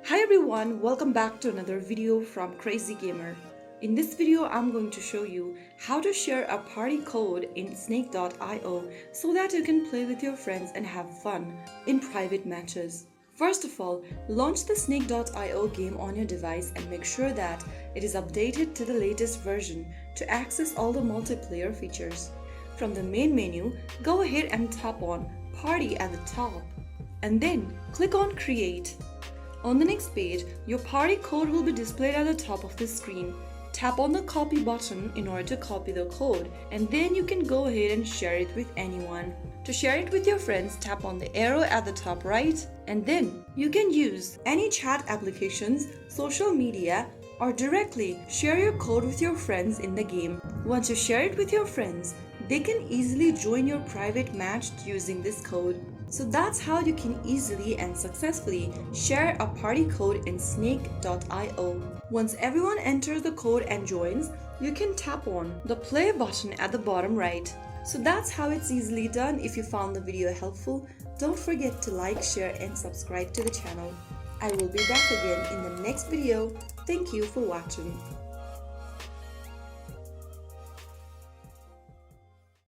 Hi everyone, welcome back to another video from Crazy Gamer. In this video, I'm going to show you how to share a party code in Snake.io so that you can play with your friends and have fun in private matches. First of all, launch the Snake.io game on your device and make sure that it is updated to the latest version to access all the multiplayer features. From the main menu, go ahead and tap on Party at the top and then click on Create. On the next page, your party code will be displayed at the top of the screen. Tap on the copy button in order to copy the code, and then you can go ahead and share it with anyone. To share it with your friends, tap on the arrow at the top right, and then you can use any chat applications, social media, or directly share your code with your friends in the game. Once you share it with your friends, they can easily join your private match using this code. So that's how you can easily and successfully share a party code in Snake.io. Once everyone enters the code and joins, you can tap on the play button at the bottom right. So that's how it's easily done. If you found the video helpful, don't forget to like, share and subscribe to the channel. I will be back again in the next video. Thank you for watching.